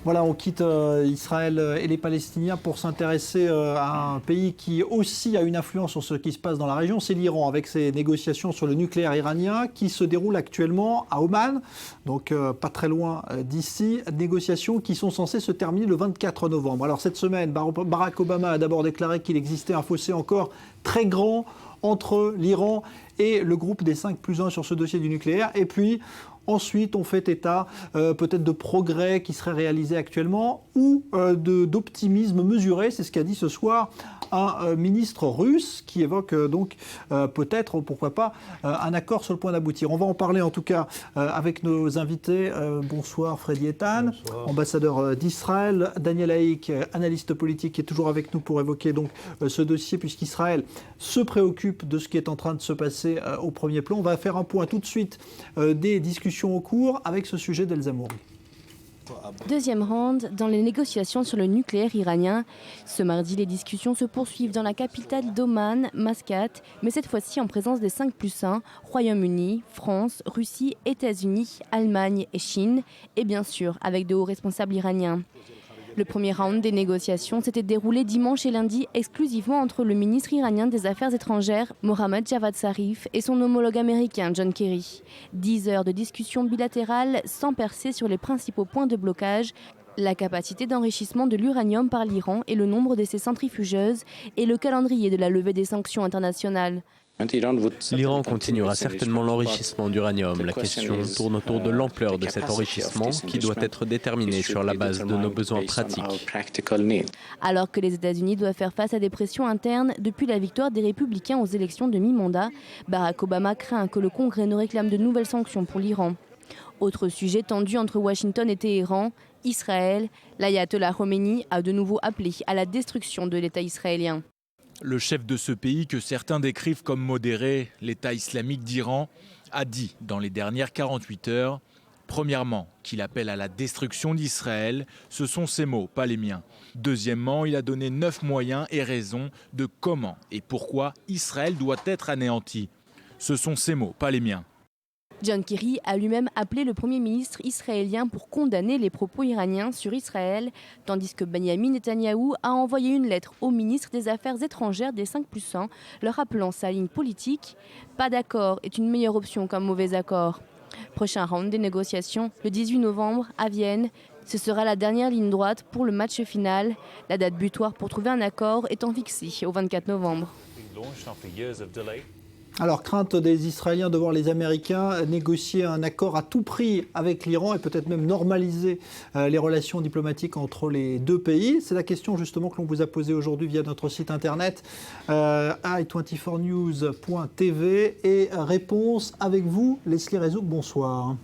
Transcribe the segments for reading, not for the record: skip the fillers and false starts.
Voilà, on quitte Israël et les Palestiniens pour s'intéresser à un pays qui aussi a une influence sur ce qui se passe dans la région, c'est l'Iran, avec ses négociations sur le nucléaire iranien qui se déroulent actuellement à Oman, donc pas très loin d'ici, négociations qui sont censées se terminer le 24 novembre. Alors cette semaine, Barack Obama a d'abord déclaré qu'il existait un fossé encore très grand entre l'Iran et le groupe des 5+1 sur ce dossier du nucléaire, et puis ensuite, on fait état peut-être de progrès qui seraient réalisés actuellement ou d'optimisme mesuré. C'est ce qu'a dit ce soir un ministre russe qui évoque donc peut-être, pourquoi pas, un accord sur le point d'aboutir. On va en parler en tout cas avec nos invités. Bonsoir Freddy Eitan, ambassadeur d'Israël. Daniel Haïk, analyste politique, qui est toujours avec nous pour évoquer donc ce dossier puisqu'Israël se préoccupe de ce qui est en train de se passer au premier plan. On va faire un point tout de suite des discussions au cours avec ce sujet d'Elsa Mouri. Deuxième round dans les négociations sur le nucléaire iranien. Ce mardi, les discussions se poursuivent dans la capitale d'Oman, Mascate, mais cette fois-ci en présence des 5+1, Royaume-Uni, France, Russie, États-Unis, Allemagne et Chine, et bien sûr avec de hauts responsables iraniens. Le premier round des négociations s'était déroulé dimanche et lundi exclusivement entre le ministre iranien des Affaires étrangères, Mohammad Javad Zarif, et son homologue américain, John Kerry. 10 heures de discussions bilatérales sans percer sur les principaux points de blocage, la capacité d'enrichissement de l'uranium par l'Iran et le nombre de ses centrifugeuses, et le calendrier de la levée des sanctions internationales. L'Iran continuera certainement l'enrichissement d'uranium. La question tourne autour de l'ampleur de cet enrichissement qui doit être déterminé sur la base de nos besoins pratiques. Alors que les États-Unis doivent faire face à des pressions internes depuis la victoire des Républicains aux élections de mi-mandat, Barack Obama craint que le Congrès ne réclame de nouvelles sanctions pour l'Iran. Autre sujet tendu entre Washington et Téhéran, Israël. L'ayatollah Khomeini a de nouveau appelé à la destruction de l'État israélien. Le chef de ce pays, que certains décrivent comme modéré, l'État islamique d'Iran, a dit dans les dernières 48 heures, premièrement, qu'il appelle à la destruction d'Israël. Ce sont ses mots, pas les miens. Deuxièmement, il a donné 9 moyens et raisons de comment et pourquoi Israël doit être anéanti. Ce sont ses mots, pas les miens. John Kerry a lui-même appelé le Premier ministre israélien pour condamner les propos iraniens sur Israël, tandis que Benjamin Netanyahou a envoyé une lettre au ministre des Affaires étrangères des 5+1, leur rappelant sa ligne politique. Pas d'accord est une meilleure option qu'un mauvais accord. Prochain round des négociations, le 18 novembre, à Vienne. Ce sera la dernière ligne droite pour le match final. La date butoir pour trouver un accord étant fixée au 24 novembre. Alors, crainte des Israéliens de voir les Américains négocier un accord à tout prix avec l'Iran et peut-être même normaliser les relations diplomatiques entre les deux pays. C'est la question justement que l'on vous a posée aujourd'hui via notre site internet i24news.tv et réponse avec vous, Leslie Rezouk, bonsoir.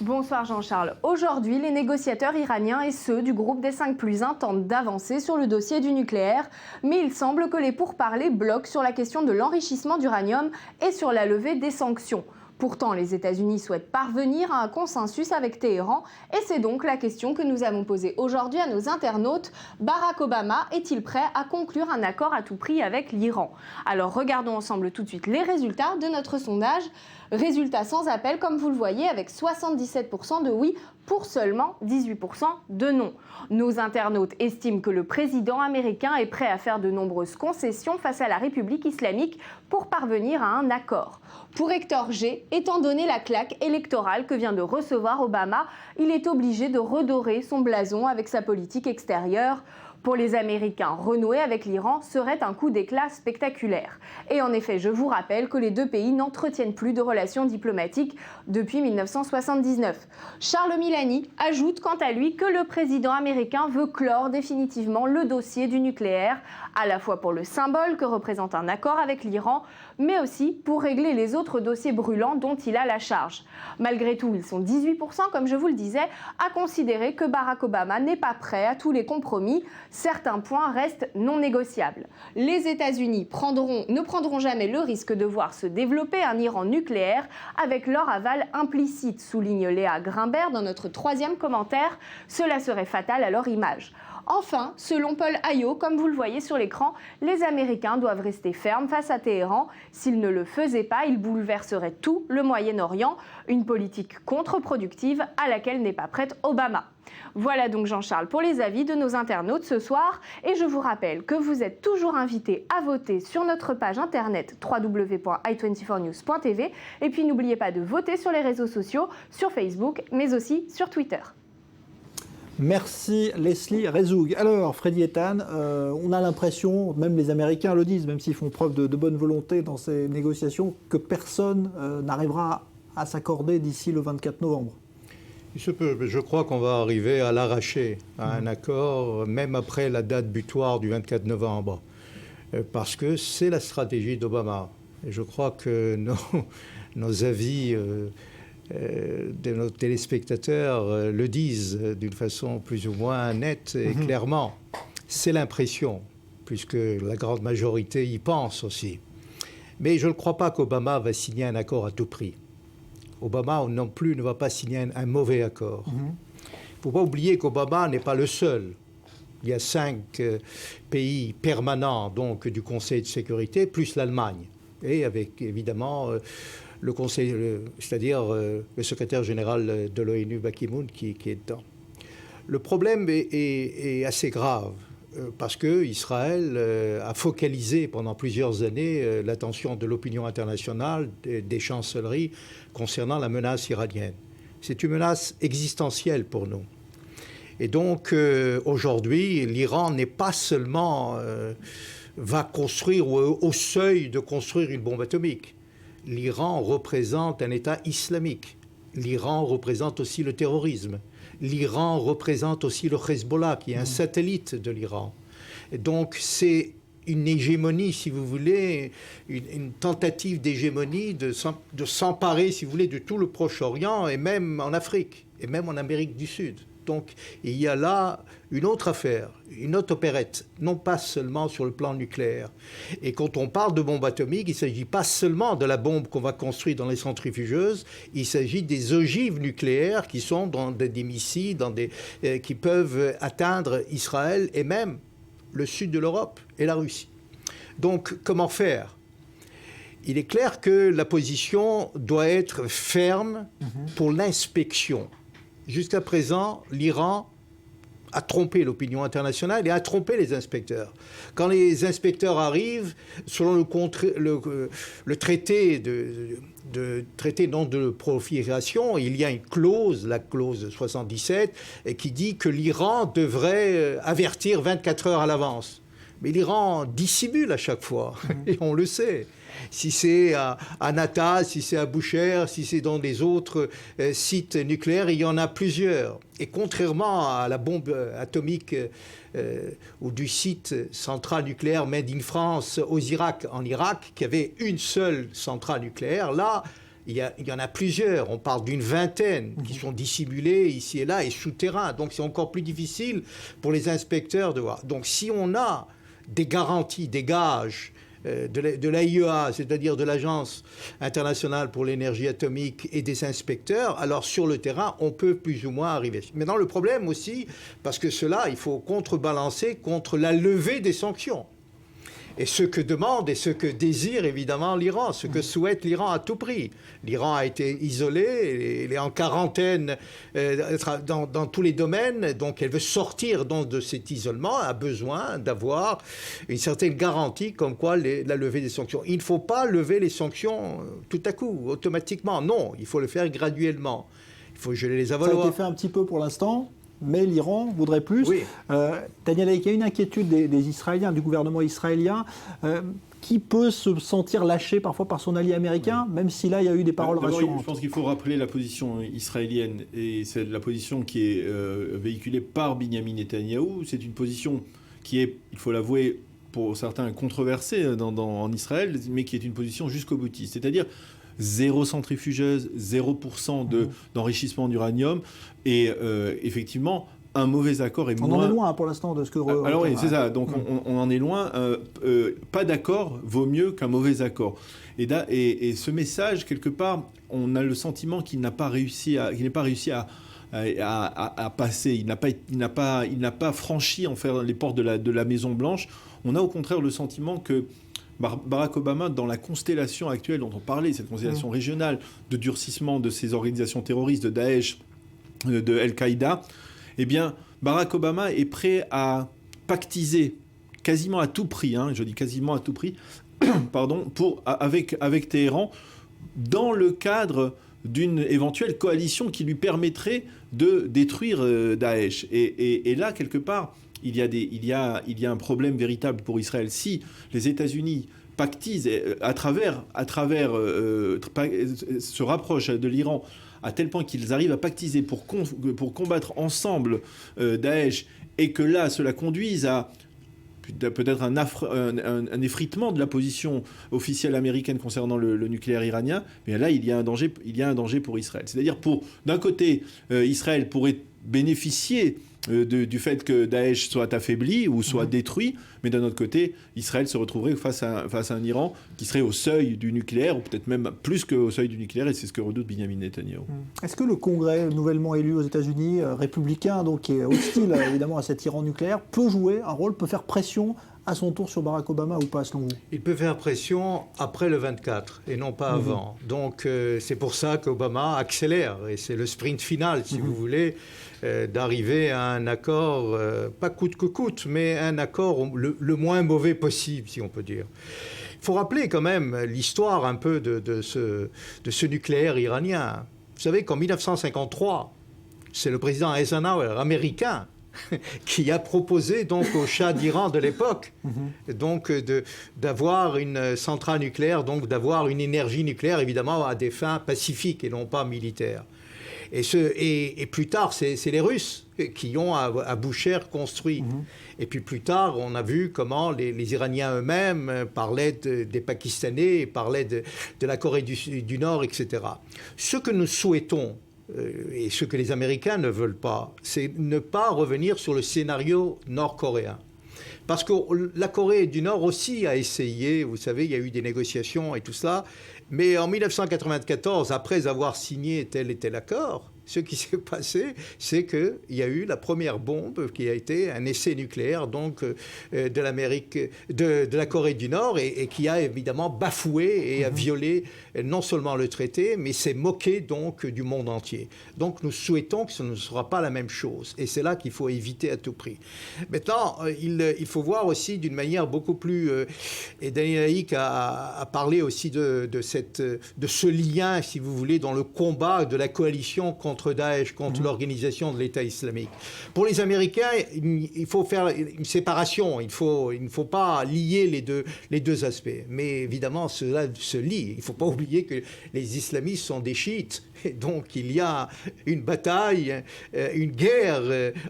Bonsoir Jean-Charles. Aujourd'hui, les négociateurs iraniens et ceux du groupe des 5+1 tentent d'avancer sur le dossier du nucléaire, mais il semble que les pourparlers bloquent sur la question de l'enrichissement d'uranium et sur la levée des sanctions. Pourtant, les États-Unis souhaitent parvenir à un consensus avec Téhéran et c'est donc la question que nous avons posée aujourd'hui à nos internautes. Barack Obama est-il prêt à conclure un accord à tout prix avec l'Iran? Alors regardons ensemble tout de suite les résultats de notre sondage. Résultat sans appel, comme vous le voyez, avec 77% de oui pour seulement 18% de non. Nos internautes estiment que le président américain est prêt à faire de nombreuses concessions face à la République islamique pour parvenir à un accord. Pour Hector G, étant donné la claque électorale que vient de recevoir Obama, il est obligé de redorer son blason avec sa politique extérieure. Pour les Américains, renouer avec l'Iran serait un coup d'éclat spectaculaire. Et en effet, je vous rappelle que les deux pays n'entretiennent plus de relations diplomatiques depuis 1979. Charles Milani ajoute quant à lui que le président américain veut clore définitivement le dossier du nucléaire, à la fois pour le symbole que représente un accord avec l'Iran, mais aussi pour régler les autres dossiers brûlants dont il a la charge. Malgré tout, ils sont 18%, comme je vous le disais, à considérer que Barack Obama n'est pas prêt à tous les compromis. Certains points restent non négociables. Les États-Unis ne prendront jamais le risque de voir se développer un Iran nucléaire avec leur aval implicite, souligne Léa Grimbert dans notre 3e commentaire. Cela serait fatal à leur image. Enfin, selon Paul Ayot, comme vous le voyez sur l'écran, les Américains doivent rester fermes face à Téhéran. S'ils ne le faisaient pas, ils bouleverseraient tout le Moyen-Orient, une politique contre-productive à laquelle n'est pas prête Obama. Voilà donc Jean-Charles pour les avis de nos internautes ce soir et je vous rappelle que vous êtes toujours invités à voter sur notre page internet www.i24news.tv et puis n'oubliez pas de voter sur les réseaux sociaux, sur Facebook mais aussi sur Twitter. Merci Leslie Rezoug. Alors Freddy Ethan, on a l'impression, même les Américains le disent, même s'ils font preuve de bonne volonté dans ces négociations, que personne n'arrivera à s'accorder d'ici le 24 novembre. Je crois qu'on va arriver à l'arracher, à un accord, même après la date butoir du 24 novembre, parce que c'est la stratégie d'Obama. Et je crois que nos avis de nos téléspectateurs le disent d'une façon plus ou moins nette et clairement. C'est l'impression, puisque la grande majorité y pense aussi. Mais je ne crois pas qu'Obama va signer un accord à tout prix. Obama non plus ne va pas signer un mauvais accord. Il ne faut pas oublier qu'Obama n'est pas le seul. Il y a 5 pays permanents donc, du Conseil de sécurité, plus l'Allemagne. Et avec évidemment le Conseil, c'est-à-dire le secrétaire général de l'ONU, Ban Ki-moon, qui est dedans. Le problème est assez grave. Parce qu'Israël a focalisé pendant plusieurs années l'attention de l'opinion internationale, des chancelleries, concernant la menace iranienne. C'est une menace existentielle pour nous. Et donc, aujourd'hui, l'Iran n'est pas seulement va construire ou au seuil de construire une bombe atomique. L'Iran représente un État islamique. L'Iran représente aussi le terrorisme. L'Iran représente aussi le Hezbollah, qui est un satellite de l'Iran. Et donc, c'est une hégémonie, si vous voulez, une tentative d'hégémonie, de s'emparer, si vous voulez, de tout le Proche-Orient, et même en Afrique, et même en Amérique du Sud. Donc, il y a là une autre affaire, une autre opérette, non pas seulement sur le plan nucléaire. Et quand on parle de bombe atomique, il ne s'agit pas seulement de la bombe qu'on va construire dans les centrifugeuses, il s'agit des ogives nucléaires qui sont dans des missiles, qui peuvent atteindre Israël et même le sud de l'Europe et la Russie. Donc, comment faire ? Il est clair que la position doit être ferme pour l'inspection. Jusqu'à présent, l'Iran a trompé l'opinion internationale et a trompé les inspecteurs. Quand les inspecteurs arrivent, selon le traité traité non de prolifération, il y a une clause, la clause 77, qui dit que l'Iran devrait avertir 24 heures à l'avance. Mais l'Iran dissimule à chaque fois, et on le sait. Si c'est à Natas, si c'est à Boucher, si c'est dans des autres sites nucléaires, il y en a plusieurs. Et contrairement à la bombe atomique ou du site central nucléaire Made in France en Irak, qui avait une seule centrale nucléaire, là, il y en a plusieurs. On parle d'une vingtaine qui sont dissimulées ici et là et souterrains. Donc c'est encore plus difficile pour les inspecteurs de voir. Donc si on a des garanties, des gages de l'AIEA, c'est-à-dire de l'Agence internationale pour l'énergie atomique et des inspecteurs, alors sur le terrain, on peut plus ou moins arriver. Maintenant, le problème aussi, parce que cela, il faut contrebalancer contre la levée des sanctions. Et ce que demande et ce que désire évidemment l'Iran, ce que souhaite l'Iran à tout prix. L'Iran a été isolé, il est en quarantaine dans tous les domaines, donc elle veut sortir donc, de cet isolement, a besoin d'avoir une certaine garantie comme quoi la levée des sanctions. Il ne faut pas lever les sanctions tout à coup, automatiquement. Non, il faut le faire graduellement. Il faut geler les avaloirs. Ça a été fait un petit peu pour l'instant. Mais l'Iran voudrait plus. Oui. Daniel, il y a une inquiétude des Israéliens, du gouvernement israélien, qui peut se sentir lâché parfois par son allié américain, même si là, il y a eu des paroles rassurantes. Je pense qu'il faut rappeler la position israélienne, et c'est la position qui est véhiculée par Binyamin Netanyahou. C'est une position qui est, il faut l'avouer, pour certains controversée en Israël, mais qui est une position jusqu'au boutiste. C'est-à-dire 0 centrifugeuse, 0% d'enrichissement d'uranium, et effectivement, un mauvais accord est moins... On en est loin pour l'instant de ce que... Alors oui, c'est ça, donc on en est loin. Pas d'accord vaut mieux qu'un mauvais accord. Et ce message, quelque part, on a le sentiment qu'il n'est pas réussi à à passer. Il n'a pas franchi en fait, les portes de la Maison-Blanche. On a au contraire le sentiment que Barack Obama, dans la constellation actuelle dont on parlait, cette constellation régionale de durcissement de ces organisations terroristes, de Daesh, de Al-Qaïda, eh bien, Barack Obama est prêt à pactiser quasiment à tout prix, je dis quasiment à tout prix, pardon, avec Téhéran, dans le cadre d'une éventuelle coalition qui lui permettrait de détruire Daesh. Et là, quelque part, il y a un problème véritable pour Israël. Si les États-Unis pactisent se rapprochent de l'Iran à tel point qu'ils arrivent à pactiser pour combattre ensemble Daesh, et que là, cela conduise à peut-être un effritement de la position officielle américaine concernant le nucléaire iranien, mais là, il y a un danger pour Israël. C'est-à-dire, d'un côté, Israël pourrait bénéficier du fait que Daesh soit affaibli ou soit détruit, mais d'un autre côté, Israël se retrouverait face à un Iran qui serait au seuil du nucléaire, ou peut-être même plus qu'au seuil du nucléaire, et c'est ce que redoute Benjamin Netanyahou. Est-ce que le Congrès nouvellement élu aux États-Unis, républicain, donc qui est hostile évidemment à cet Iran nucléaire, peut jouer un rôle, peut faire pression à son tour sur Barack Obama ou pas, selon vous? Il peut faire pression après le 24 et non pas avant. Donc c'est pour ça qu'Obama accélère, et c'est le sprint final, si vous voulez, d'arriver à un accord, pas coûte que coûte, mais un accord le moins mauvais possible, si on peut dire. Il faut rappeler quand même l'histoire un peu de ce nucléaire iranien. Vous savez qu'en 1953, c'est le président Eisenhower, américain, qui a proposé donc au Shah d'Iran de l'époque donc d'avoir une centrale nucléaire, donc d'avoir une énergie nucléaire évidemment à des fins pacifiques et non pas militaires. Et plus tard, c'est les Russes qui ont à Boucher construit. Et puis plus tard, on a vu comment les Iraniens eux-mêmes parlaient des Pakistanais, parlaient de la Corée du Nord, etc. Ce que nous souhaitons, et ce que les Américains ne veulent pas, c'est ne pas revenir sur le scénario nord-coréen. Parce que la Corée du Nord aussi a essayé, vous savez, il y a eu des négociations et tout ça, mais en 1994, après avoir signé tel et tel accord, ce qui s'est passé, c'est qu'il y a eu la première bombe qui a été un essai nucléaire donc, de la Corée du Nord et qui a évidemment bafoué et a violé non seulement le traité, mais s'est moqué donc du monde entier. Donc nous souhaitons que ce ne sera pas la même chose. Et c'est là qu'il faut éviter à tout prix. Maintenant, il faut voir aussi d'une manière beaucoup plus... et Daniel Haïk a parlé aussi de ce lien, si vous voulez, dans le combat de la coalition contre Daesh, contre l'organisation de l'État islamique. Pour les Américains, il faut faire une séparation. Il ne faut pas lier les deux aspects. Mais évidemment, cela se lie. Il ne faut pas oublier que les islamistes sont des chiites. Et donc, il y a une bataille, une guerre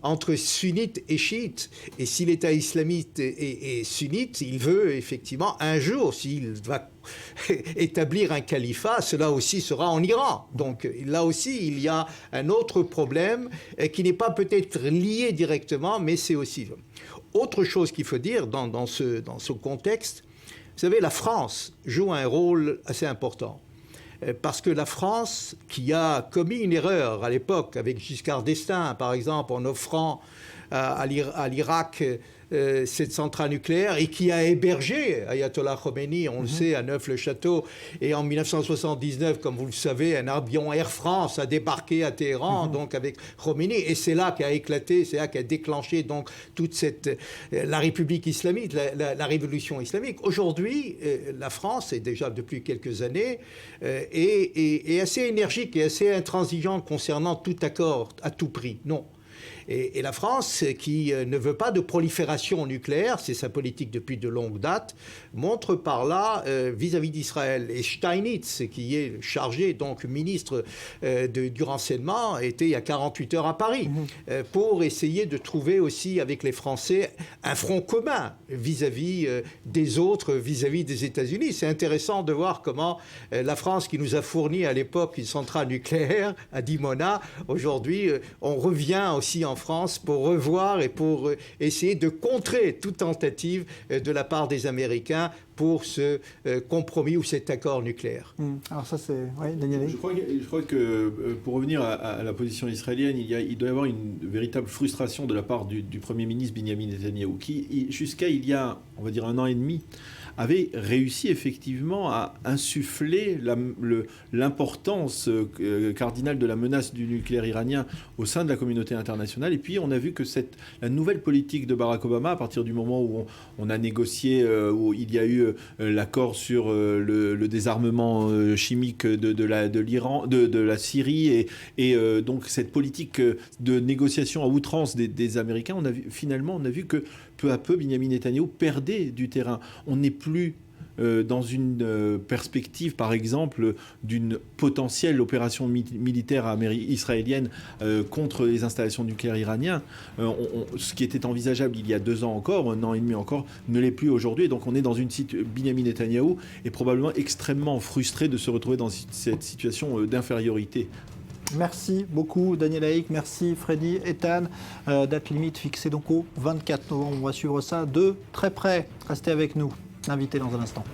entre sunnites et chiites. Et si l'État islamiste est sunnite, il veut effectivement un jour, s'il va établir un califat, cela aussi sera en Iran. Donc là aussi, il y a un autre problème qui n'est pas peut-être lié directement, mais c'est aussi... Autre chose qu'il faut dire dans ce contexte, vous savez, la France joue un rôle assez important. Parce que la France, qui a commis une erreur à l'époque avec Giscard d'Estaing, par exemple, en offrant à l'Irak cette centrale nucléaire et qui a hébergé Ayatollah Khomeini, on le sait, à Neuf-le-Château. Et en 1979, comme vous le savez, un avion Air France a débarqué à Téhéran, donc avec Khomeini. Et c'est là qu'a éclaté, c'est là qu'a déclenché donc toute la République islamique, la révolution islamique. Aujourd'hui, la France, et déjà depuis quelques années, est assez énergique et assez intransigeante concernant tout accord à tout prix. Non. Et la France, qui ne veut pas de prolifération nucléaire, c'est sa politique depuis de longue date, montre par là vis-à-vis d'Israël. Et Steinitz, qui est chargé, donc ministre du renseignement, était il y a 48 heures à Paris pour essayer de trouver aussi avec les Français un front commun vis-à-vis des autres, vis-à-vis des États-Unis. C'est intéressant de voir comment la France, qui nous a fourni à l'époque une centrale nucléaire à Dimona, aujourd'hui on revient aussi ici en France pour revoir et pour essayer de contrer toute tentative de la part des Américains pour ce compromis ou cet accord nucléaire. Alors ça c'est... Oui, Daniel. Je crois que pour revenir à la position israélienne, il doit y avoir une véritable frustration de la part du Premier ministre Benjamin Netanyahou, qui jusqu'à il y a, on va dire, 1 an et demi, avait réussi effectivement à insuffler l'importance cardinale de la menace du nucléaire iranien au sein de la communauté internationale. Et puis on a vu que la nouvelle politique de Barack Obama, à partir du moment où on a négocié, où il y a eu l'accord sur le désarmement chimique de l'Iran, de la Syrie, et donc cette politique de négociation à outrance des Américains, on a vu que peu à peu, Benjamin Netanyahou perdait du terrain. On n'est plus dans une perspective, par exemple, d'une potentielle opération militaire israélienne contre les installations nucléaires iraniennes. Ce qui était envisageable il y a 2 ans encore, 1 an et demi encore, ne l'est plus aujourd'hui. Et donc on est dans une situation... Benjamin Netanyahou est probablement extrêmement frustré de se retrouver dans cette situation d'infériorité. Merci beaucoup Daniel Haïk, merci Freddy, Ethan. Date limite fixée donc au 24 novembre. On va suivre ça de très près. Restez avec nous. Invité dans un instant.